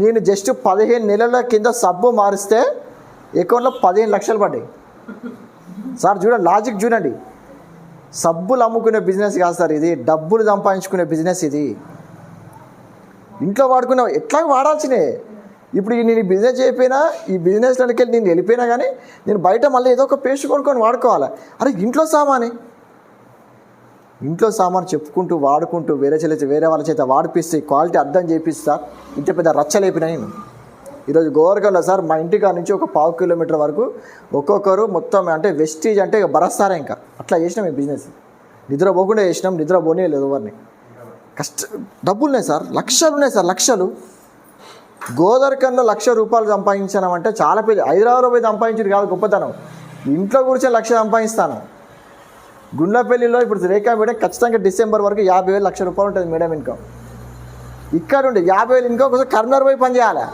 నేను జస్ట్ 15 నెలల కింద సబ్బు మారిస్తే అకౌంట్లో 15 లక్షలు పడ్డాయి సార్. చూడండి లాజిక్ చూడండి. సబ్బులు అమ్ముకునే బిజినెస్ కాదు సార్ ఇది, డబ్బులు సంపాదించుకునే బిజినెస్ ఇది. ఇంట్లో వాడుకునే ఎట్లా వాడాల్సినే. ఇప్పుడు నేను ఈ బిజినెస్ చేయకపోయినా, ఈ బిజినెస్లోకి వెళ్ళి నేను వెళ్ళిపోయినా కానీ నేను బయట మళ్ళీ ఏదో ఒక పేస్ట్ కొనుక్కొని వాడుకోవాలి. అరే ఇంట్లో సామాను చెప్పుకుంటూ వాడుకుంటూ వేరే వాళ్ళ చేత వాడిపిస్తే క్వాలిటీ అర్థం చేపిస్తా. ఇంత పెద్ద రచ్చలేపినా నేను. ఈరోజు గోవర్గల్లో సార్ మా ఇంటికా నుంచి ఒక 1/2 కిలోమీటర్ వరకు ఒక్కొక్కరు మొత్తం అంటే వెస్టీజ్ అంటే బరస్తారా ఇంకా అట్లా చేసినాం ఈ బిజినెస్. నిద్రపోకుండా చేసినాం, నిద్రపోనే లేదు ఎవరిని. డబ్బులు ఉన్నాయి సార్, లక్షలు ఉన్నాయి సార్, లక్షలు. గోదర్కంలో ₹1,00,000 సంపాదించానంటే చాలా పెద్ద. హైదరాబాద్లో పోయి సంపాదించేది కాదు గొప్పతనం, ఇంట్లో కూర్చొని 1,00,000 సంపాదిస్తాను. గుండ్లపల్లిలో ఇప్పుడు రేఖా మేడం ఖచ్చితంగా డిసెంబర్ వరకు 50,000 ₹1,00,000 ఉంటుంది మేడం ఇన్కమ్. ఇక్కడ ఉండే 50,000 ఇన్కమ్ కోసం కర్నూలు పోయి పని చేయాలి.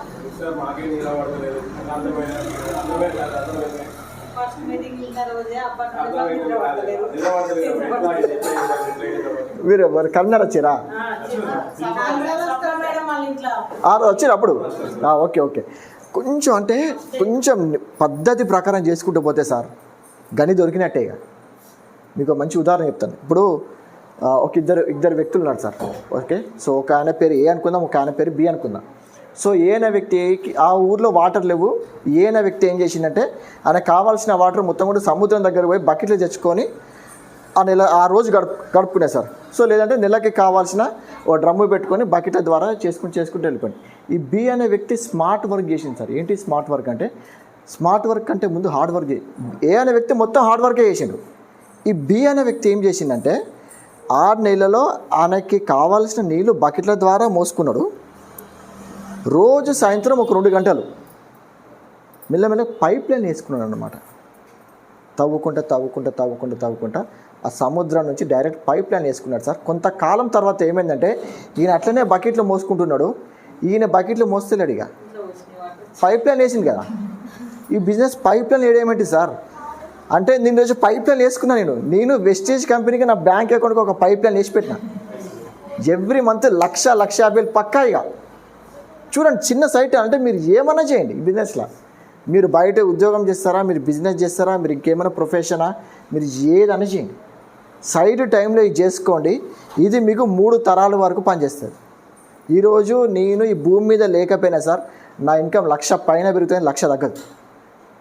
మీరు కర్నూలు వచ్చారా? వచ్చారు అప్పుడు. ఓకే. కొంచెం పద్ధతి ప్రకారం చేసుకుంటూ పోతే సార్ గని దొరికినట్టే. ఇక మీకు మంచి ఉదాహరణ చెప్తాను. ఇప్పుడు ఒక ఇద్దరు వ్యక్తులు ఉన్నారు సార్. ఓకే, సో ఒక ఆయన పేరు ఏ అనుకుందాం, ఒక ఆయన పేరు బి అనుకుందాం. సో ఏ అనే వ్యక్తికి ఆ ఊర్లో వాటర్ లేవు. ఏ అనే వ్యక్తి ఏం చేసిందంటే ఆయనకు కావాల్సిన వాటర్ మొత్తం కూడా సముద్రం దగ్గర పోయి బకెట్లు తెచ్చుకొని ఆ రోజు గడుపుకునే సార్. సో లేదంటే నెలకి కావాల్సిన ఓ డ్రమ్ము పెట్టుకొని బకెట్ల ద్వారా చేసుకుంటూ వెళ్ళిపోయింది. ఈ బి అనే వ్యక్తి స్మార్ట్ వర్క్ చేసింది సార్. ఏంటి స్మార్ట్ వర్క్ అంటే? స్మార్ట్ వర్క్ అంటే ముందు హార్డ్ వర్క్. ఏ అనే వ్యక్తి మొత్తం హార్డ్ వర్కే చేసిండు. ఈ బి అనే వ్యక్తి ఏం చేసిందంటే 6 నెలల్లో ఆయనకి కావాల్సిన నీళ్ళు బకెట్ల ద్వారా మోసుకున్నాడు. రోజు సాయంత్రం ఒక 2 గంటలు మెల్లమెల్ల పైప్ లైన్ వేసుకున్నాడు అన్నమాట. తవ్వుకుంటా ఆ సముద్రం నుంచి డైరెక్ట్ పైప్ లైన్ వేసుకున్నాడు సార్. కొంతకాలం తర్వాత ఏమైందంటే ఈయన అట్లనే బకెట్లో మోసుకుంటున్నాడు. ఈయన బకెట్లో మోస్తలేడు, ఇక పైప్ లైన్ వేసింది కదా. ఈ బిజినెస్ పైప్ లైన్ వేయడమేంటి సార్ అంటే, నేను రోజు పైప్ లైన్ వేసుకున్నాను. నేను వెస్టేజ్ కంపెనీకి నా బ్యాంక్ అకౌంట్కి ఒక పైప్ లైన్ వేసి పెట్టిన. ఎవ్రీ మంత్ 1,50,000 పక్కా. ఇక చూడండి, చిన్న సైట్ అంటే మీరు ఏమన్నా చేయండి ఈ బిజినెస్లో. మీరు బయట ఉద్యోగం చేస్తారా, మీరు బిజినెస్ చేస్తారా, మీరు ఇంకేమైనా ప్రొఫెషనా, మీరు ఏదైనా చేయండి. సైడ్ టైంలో ఇది చేసుకోండి. ఇది మీకు 3 తరాల వరకు పనిచేస్తుంది. ఈరోజు నేను ఈ భూమి మీద లేకపోయినా సార్ నా ఇన్కమ్ 1,00,000 పైన పెరుగుతుంది, 1,00,000 తగ్గదు.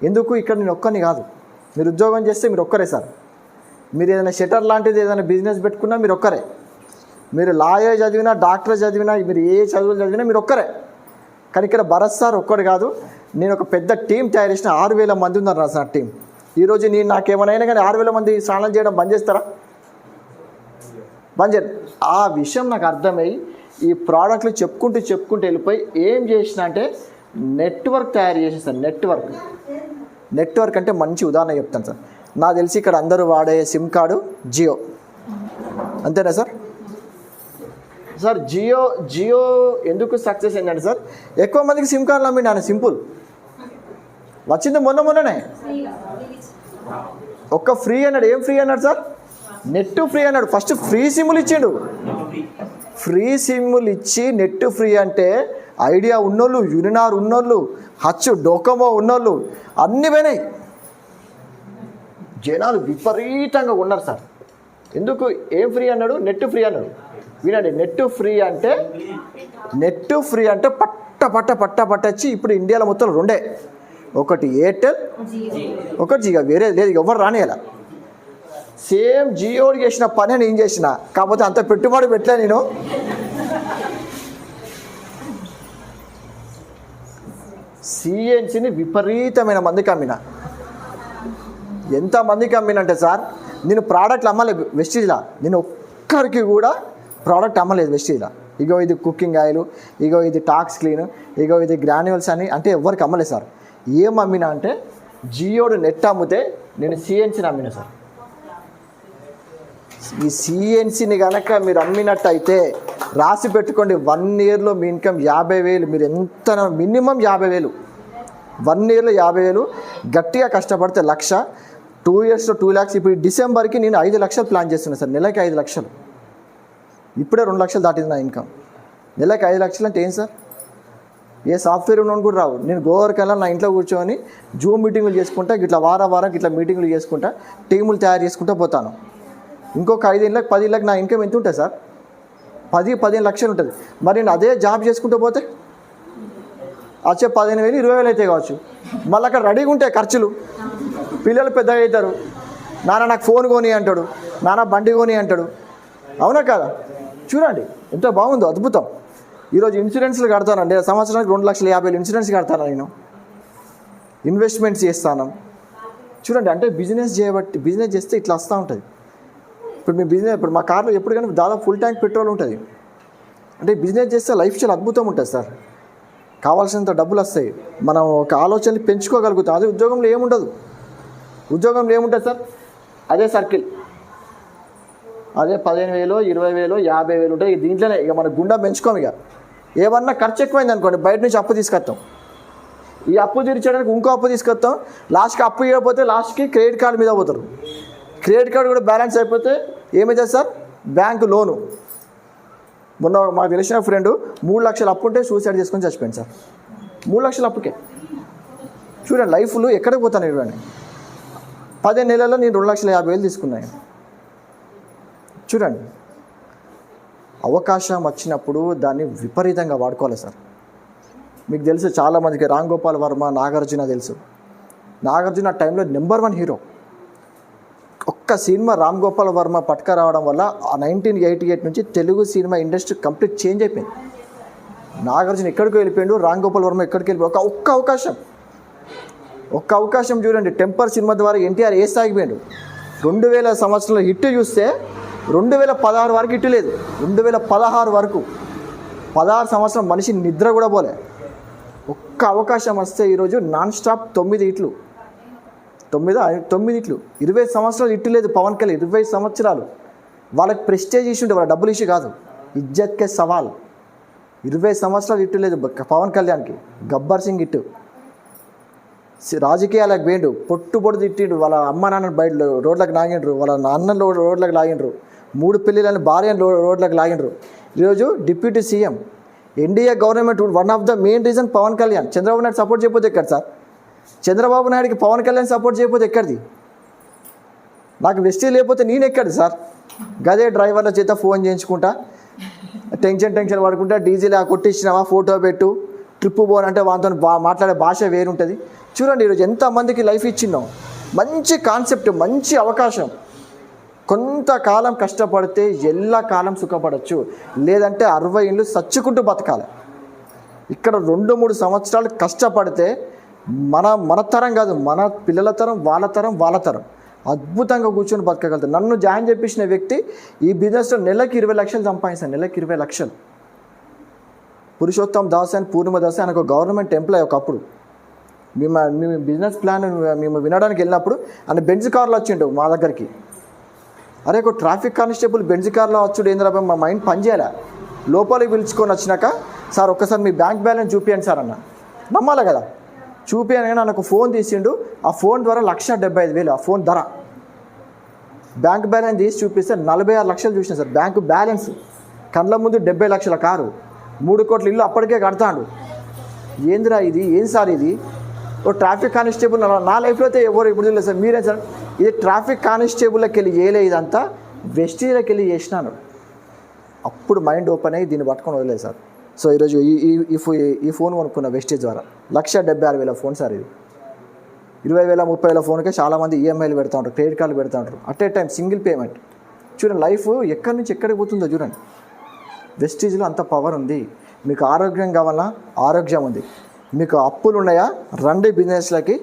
ఎందుకు? ఇక్కడ నేను ఒక్కరిని కాదు. మీరు ఉద్యోగం చేస్తే మీరు ఒక్కరే సార్. మీరు ఏదైనా షటర్ లాంటిది ఏదైనా బిజినెస్ పెట్టుకున్నా మీరు ఒక్కరే. మీరు లాయర్ చదివినా, డాక్టర్ చదివినా, మీరు ఏ చదువులు చదివినా మీరు ఒక్కరే. కానీ ఇక్కడ భరత్ సార్ ఒక్కడు కాదు, నేను ఒక పెద్ద టీం తయారు చేసిన. 6,000 మంది ఉన్నారు సార్ టీం. ఈరోజు నేను నాకేమైనా కానీ 6,000 మంది స్నానం చేయడం బంద్ చేస్తారా? బంద్ చేయరు. ఆ విషయం నాకు అర్థమై ఈ ప్రోడక్ట్లు చెప్పుకుంటూ వెళ్ళిపోయి ఏం చేసిన అంటే నెట్వర్క్ తయారు చేసిన సార్. నెట్వర్క్ అంటే మంచి ఉదాహరణ చెప్తాను సార్. నాకు తెలిసి ఇక్కడ అందరూ వాడే సిమ్ కార్డు జియో, అంతేనా సార్? సార్ జియో ఎందుకు సక్సెస్ అయిందంటే సార్, ఎక్కువ మందికి సిమ్ కార్డులు అమ్మిండి ఆయన. సింపుల్ వచ్చింది మొన్ననే ఒక్క ఫ్రీ అన్నాడు. ఏం ఫ్రీ అన్నాడు సార్? నెట్ ఫ్రీ అన్నాడు. ఫస్ట్ ఫ్రీ సిమ్ములు ఇచ్చిండు. ఫ్రీ సిమ్ములు ఇచ్చి నెట్ ఫ్రీ అంటే ఐడియా ఉన్నోళ్ళు, యూనినార్ ఉన్నోళ్ళు, హచ్ డోకోమో ఉన్నోళ్ళు అన్నీ పోయినాయి. జనాలు విపరీతంగా ఉన్నారు సార్. ఎందుకు? ఏం ఫ్రీ అన్నాడు? నెట్ ఫ్రీ అన్నాడు. వినండి, నెట్ ఫ్రీ అంటే పట్టచ్చి ఇప్పుడు ఇండియాలో మొత్తం 2, ఒకటి ఎయిర్టెల్, ఒకటి జియో. వేరే లేదు, ఎవరు రానియాల. సేమ్ జియోడి చేసిన పని నేను చేసిన, కాకపోతే అంత పెట్టుబడి పెట్టలే నేను. సిఎన్సిని విపరీతమైన మందికి అమ్మిన. ఎంతమందికి అమ్మినంటే సార్, నేను ప్రోడక్ట్లు అమ్మలేదు వెస్టీజ్లా. నేను ఒక్కరికి కూడా ప్రోడక్ట్ అమ్మలేదు వెస్టీజ్లా. ఇగో ఇది కుకింగ్ ఆయిల్, ఇగో ఇది టాక్స్ క్లీన్, ఇగో ఇది గ్రాన్యువల్స్ అని అంటే ఎవరికి అమ్మలేదు సార్. ఏం అమ్మినా అంటే జియోడు నెట్ అమ్మితే నేను సిఎన్సిని అమ్మిన సార్. ఈ సిఎన్సిని కనుక మీరు అమ్మినట్టయితే రాసి పెట్టుకోండి, 1 ఇయర్లో మీ ఇన్కమ్ 50,000. మీరు ఎంత మినిమం 50,000, 1 ఇయర్లో 50,000. గట్టిగా కష్టపడితే 1,00,000, 2 ఇయర్స్లో 2 lakhs. ఇప్పుడు డిసెంబర్కి నేను 5 లక్షలు ప్లాన్ చేస్తున్నాను సార్. నెలకి 5 లక్షలు. ఇప్పుడే 2 లక్షలు దాటింది నా ఇన్కమ్. నెలకి 5 లక్షలు అంటే ఏం సార్? ఏ సాఫ్ట్వేర్ ఉన్నోని కూడా రావు. నేను గోవర్కల్లా నా ఇంట్లో కూర్చొని జూమ్ మీటింగ్లు చేసుకుంటా, ఇట్లా వారం ఇట్లా మీటింగ్లు చేసుకుంటా, టీములు తయారు చేసుకుంటూ పోతాను. ఇంకొక 5 ఏళ్ళకి 10 ఏళ్ళకి నా ఇన్కమ్ ఎంత ఉంటుంది సార్? 10-15 లక్షలు ఉంటుంది. మరి నేను అదే జాబ్ చేసుకుంటూ పోతే వచ్చే 15,000 20,000 అయితే కావచ్చు. మళ్ళీ అక్కడ రెడీగా ఉంటాయి ఖర్చులు. పిల్లలు పెద్దగా అవుతారు, నాన్న నాకు ఫోన్ కొని అంటాడు, నాన్న బండి కొని అంటాడు. అవునా కదా? చూడండి ఎంత బాగుందో, అద్భుతం. ఈరోజు ఇన్సూరెన్స్లు కడతానండి, సంవత్సరానికి 2,50,000 ఇన్సూరెన్స్ కడతాను, నేను ఇన్వెస్ట్మెంట్స్ చేస్తాను. చూడండి, అంటే బిజినెస్ చేస్తే ఇట్లా వస్తూ ఉంటుంది. ఇప్పుడు మా కార్లో ఎప్పుడు కానీ దాదాపు ఫుల్ ట్యాంక్ పెట్రోల్ ఉంటుంది. అంటే బిజినెస్ చేస్తే లైఫ్ చాలా అద్భుతం ఉంటుంది సార్. కావాల్సినంత డబ్బులు వస్తాయి, మనం ఒక ఆలోచనలు పెంచుకోగలుగుతాం. అదే ఉద్యోగంలో ఏముండదు. ఉద్యోగంలో ఏముంటుంది సార్? అదే సర్కిల్, అదే 15,000, 20,000, 50,000 ఉంటాయి. దీంట్లోనే ఇక మన గుండా పెంచుకోము. ఇక ఏమన్నా ఖర్చు ఎక్కువైంది అనుకోండి, బయట నుంచి అప్పు తీసుకొస్తాం. ఈ అప్పు తీర్చడానికి ఇంకో అప్పు తీసుకొస్తాం. లాస్ట్కి అప్పు ఇవ్వకపోతే లాస్ట్కి క్రెడిట్ కార్డు మీద పోతారు. క్రెడిట్ కార్డు కూడా బ్యాలెన్స్ అయిపోతే ఏమవుతుంది సార్? Bank loan. మొన్న మాకు తెలిసిన ఫ్రెండ్ 3 లక్షలు అప్పు ఉంటే సూసైడ్ చేసుకొని చచ్చిపోయింది సార్. 3 లక్షల అప్పుకే. చూడండి లైఫ్లో ఎక్కడికి పోతాను ఇవ్వండి. 15 నెలల్లో నేను 2,50,000 తీసుకున్నాను. చూడండి, అవకాశం వచ్చినప్పుడు దాన్ని విపరీతంగా వాడుకోవాలి సార్. మీకు తెలుసు చాలామందికి రామ్ గోపాల్ వర్మ, నాగార్జున తెలుసు. నాగార్జున ఆ టైంలో నెంబర్ 1 హీరో. ఒక్క సినిమా రామ్ గోపాల్ వర్మ పట్టుక రావడం వల్ల ఆ 1988 నుంచి Telugu cinema industry complete change అయిపోయింది. నాగార్జున ఎక్కడికి వెళ్ళిపోయాడు, రామ్ గోపాల్ వర్మ ఎక్కడికి వెళ్ళిపోయాడు. ఒక్క అవకాశం చూడండి. టెంపర్ సినిమా ద్వారా ఎన్టీఆర్ ఏ స్థాయికి పోయాడు. 2000 సంవత్సరంలో హిట్ చూస్తే 2016 వరకు హిట్ లేదు. 2016 వరకు 16 సంవత్సరం మనిషి నిద్ర కూడా పోలే. ఒక్క అవకాశం వస్తే ఈరోజు నాన్ స్టాప్ 9 హిట్లు. 9 హిట్లు. 20 సంవత్సరాలు హిట్ లేదు పవన్ కళ్యాణ్. 20 సంవత్సరాలు వాళ్ళకి ప్రెస్టేజ్ ఇష్యూ ఉంటే, వాళ్ళ డబ్బులు ఇష్యూ కాదు, ఇజ్జత్కే సవాల్. 20 సంవత్సరాలు హిట్ లేదు పవన్ కళ్యాణ్కి. గబ్బర్ సింగ్ హిట్. రాజకీయాలకు వేయండు, పొట్టు తిట్టిండు. వాళ్ళ అమ్మ నాన్న బయట రోడ్లకు లాగిండ్రు, వాళ్ళ నాన్నలు రోడ్లకు లాగిండ్రు, 3 పెళ్ళిళ్ళని భార్యను రోడ్లకు లాగిండ్రు. ఈరోజు deputy CM, NDA government one of the main reason Pawan Kalyan. Chandrababu Naidu support చేయకపోతే ఎక్కడ సార్? చంద్రబాబు నాయుడికి పవన్ కళ్యాణ్ సపోర్ట్ చేయకపోతే ఎక్కడిది? నాకు వెస్టీ లేకపోతే నేను ఎక్కడి సార్? గదే డ్రైవర్ల చేత ఫోన్ చేయించుకుంటా, టెన్షన్ పడుకుంటా, డీజిల్ కొట్టించినావా, ఫోటో పెట్టు, ట్రిప్పు పోనంటే వాళ్ళతో మాట్లాడే భాష వేరుంటుంది. చూడండి ఈరోజు ఎంతమందికి లైఫ్ ఇచ్చినాం. మంచి కాన్సెప్ట్, మంచి అవకాశం. కొంతకాలం కష్టపడితే ఎల్లకాలం సుఖపడవచ్చు. లేదంటే 60 ఏళ్ళు సచ్చుకుంటూ బతకాలి. ఇక్కడ 2-3 సంవత్సరాలు కష్టపడితే మన తరం కాదు, మన పిల్లల తరం, వాళ్ళ తరం అద్భుతంగా కూర్చొని బతకగలుగుతారు. నన్ను జాయిన్ చేపించిన వ్యక్తి ఈ బిజినెస్లో నెలకి 20 లక్షలు సంపాదిస్తాను. నెలకి 20 లక్షలు. పురుషోత్తం దాస్ అని, పూర్ణిమ దాస్ అని ఒక గవర్నమెంట్ ఎంప్లాయ్. ఒకప్పుడు మేము బిజినెస్ ప్లాన్ మేము వినడానికి వెళ్ళినప్పుడు ఆయన బెంజ్ కార్లో వచ్చిండు మా దగ్గరికి. అరే ఒక ట్రాఫిక్ కానిస్టేబుల్ బెంజ్ కార్లో వచ్చుడు ఏంద్రా, మా మైండ్ పనిచేయాలి. లోపలికి పిలుచుకొని వచ్చినాక, సార్ ఒక్కసారి మీ బ్యాంక్ బ్యాలెన్స్ చూపించండి సార్ అన్న. నమ్మాలి కదా, చూపించని నాకు ఫోన్ తీసిండు. ఆ ఫోన్ ద్వారా 1,75,000 ఆ ఫోన్ ధర. బ్యాంక్ బ్యాలెన్స్ తీసి చూపిస్తే 46 లక్షలు చూసిన సార్ బ్యాంకు బ్యాలెన్స్. కళ్ళ ముందు 70 లక్షల కారు, 3 కోట్ల ఇల్లు అప్పటికే కడతాడు. ఏందిరా ఇది, ఏం సార్ ఇది? ఓ ట్రాఫిక్ కానిస్టేబుల్ నా లైఫ్లో అయితే ఎవరు ఇప్పుడు తెలియదు సార్. మీరే సార్, ఇది ట్రాఫిక్ కానిస్టేబుల్కి వెళ్ళి చేయలే, ఇదంతా వెస్టీజ్కి వెళ్ళి చేసినాను. అప్పుడు మైండ్ ఓపెన్ అయ్యి దీన్ని పట్టుకొని వదిలేదు సార్. సో ఈరోజు ఈ ఫోన్ కొనుక్కున్న వెస్టేజ్ ద్వారా 1,76,000 ఫోన్ సార్. ఇది 20,000, 30,000 ఫోన్కే చాలామంది ఈఎంఐలు పెడతా ఉంటారు, క్రెడిట్ కార్డులు పెడతా ఉంటారు. At a time single payment. చూడండి లైఫ్ ఎక్కడి నుంచి ఎక్కడికి పోతుందో చూడండి. వెస్టీజ్లో అంత పవర్ ఉంది. మీకు ఆరోగ్యం కావాలా, ఆరోగ్యం ఉంది. మీకు అప్పులు ఉన్నాయా, రండి బిజినెస్లకి.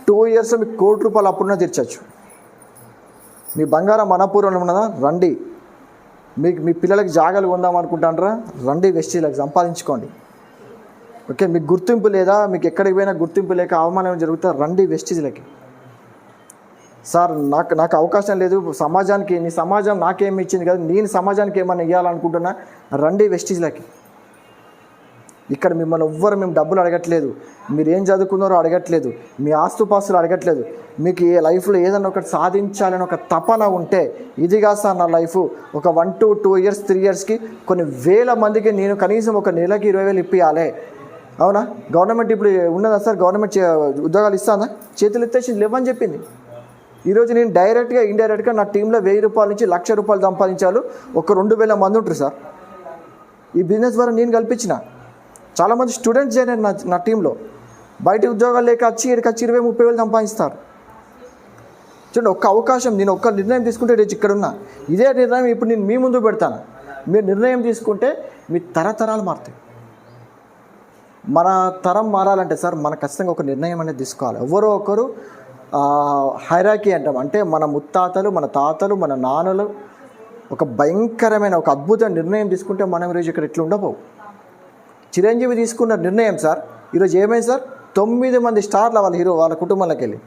2 ఇయర్స్లో మీకు ₹1,00,00,000 అప్పుడున్నా తీర్చచ్చు. మీ బంగారం మనపూర్వం ఉన్నదా, రండి. మీ పిల్లలకి జాగాలు కొందాం అనుకుంటారా, రండి వెస్టీజ్లకు సంపాదించుకోండి. ఓకే, మీకు గుర్తింపు లేదా, మీకు ఎక్కడికి పోయినా గుర్తింపు లేక అవమానం జరుగుతా, రండి వెస్టీజ్లకి. సార్ నాకు అవకాశం లేదు సమాజానికి, నీ సమాజం నాకేమి ఇచ్చింది కదా, నేను సమాజానికి ఏమన్నా ఇవ్వాలనుకుంటున్నా, రండి వెస్టీజ్లకి. ఇక్కడ మిమ్మల్ని ఎవ్వరు మేము డబ్బులు అడగట్లేదు, మీరు ఏం చదువుకున్నారో అడగట్లేదు, మీ ఆస్తుపాస్తులు అడగట్లేదు. మీకు ఏ లైఫ్లో ఏదన్నా ఒకటి సాధించాలని ఒక తపన ఉంటే ఇదిగా సార్ నా లైఫ్. ఒక 1 to 2 years 3 yearsకి కొన్ని వేల మందికి నేను కనీసం ఒక నెలకి 20,000 ఇప్పియాలి. అవునా? గవర్నమెంట్ ఇప్పుడు ఉన్నదా సార్? గవర్నమెంట్ ఉద్యోగాలు ఇస్తుందా? చేతులు ఎత్తేసి లేవని చెప్పింది. ఈరోజు నేను డైరెక్ట్గా ఇండైరెక్ట్గా నా టీంలో 1000 రూపాయల నుంచి 1,00,000 రూపాయలు సంపాదించాలు ఒక 2,000 మంది ఉంటారు సార్. ఈ బిజినెస్ ద్వారా నేను కల్పించిన చాలామంది స్టూడెంట్స్ అయినారు నా టీంలో. బయట ఉద్యోగాలు లేక వచ్చి ఇక్కడికి వచ్చి 20,000-30,000 సంపాదిస్తారు. చూడండి, ఒక్క అవకాశం, నేను ఒక్క నిర్ణయం తీసుకుంటే రేపు ఇక్కడ ఉన్నా. ఇదే నిర్ణయం ఇప్పుడు నేను మీ ముందు పెడతాను. మీరు నిర్ణయం తీసుకుంటే మీ తరతరాలు మారుతాయి. మన తరం మారాలంటే సార్ మనం ఖచ్చితంగా ఒక నిర్ణయం అనేది తీసుకోవాలి. ఎవరో ఒకరు హైరాకీ అంటాం, అంటే మన ముత్తాతలు, మన తాతలు, మన నాన్నలు ఒక భయంకరమైన ఒక అద్భుతమైన నిర్ణయం తీసుకుంటే మనం ఈరోజు ఇక్కడ ఇట్లా ఉండబోవు. చిరంజీవి తీసుకున్న నిర్ణయం సార్ ఈరోజు ఏమైంది సార్? 9 మంది స్టార్లు వాళ్ళ హీరో వాళ్ళ కుటుంబంలోకి వెళ్ళి